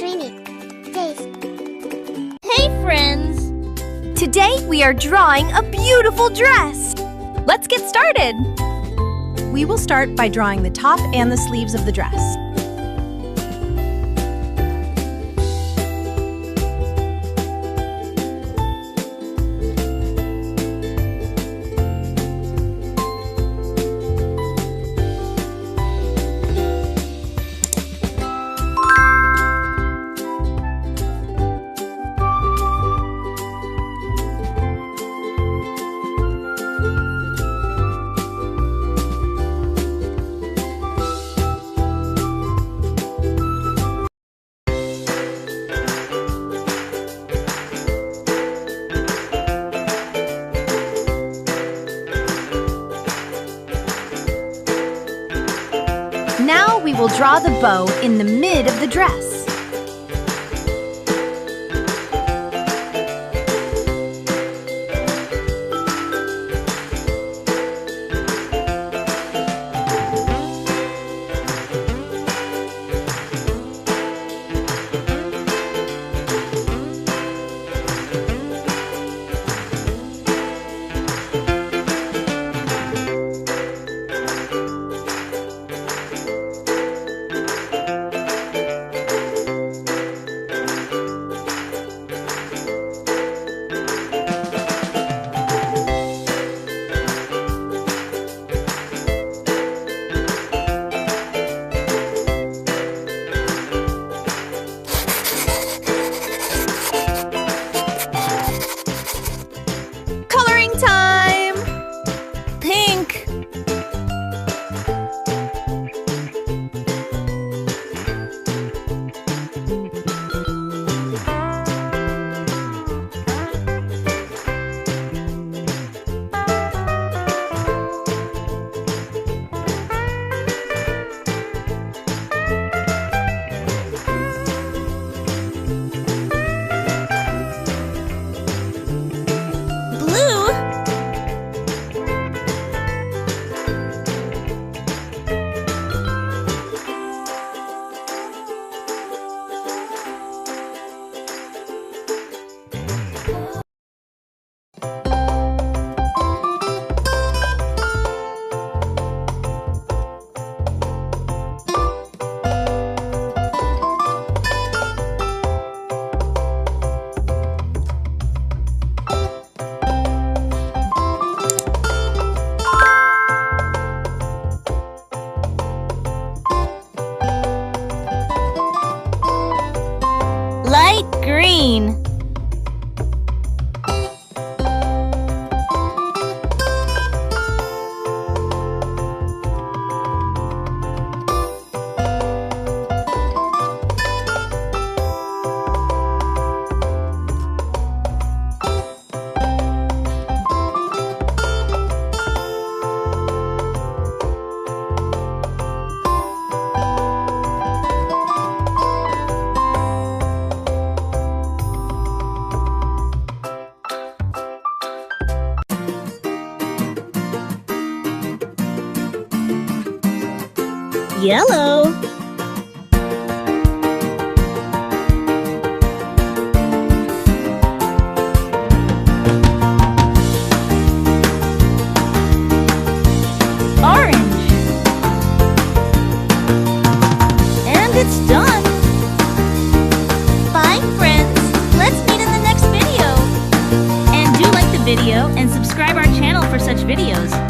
Dreamy Days. Hey friends! Today we are drawing a beautiful dress. Let's get started. We will start by drawing the top and the sleeves of the dress. Now we will draw the bow in the mid of the dress. Coloring time! Pink! Light green. Yellow. Orange. And it's done. Bye friends! Let's meet in the next video! And do like the video and subscribe our channel for such videos.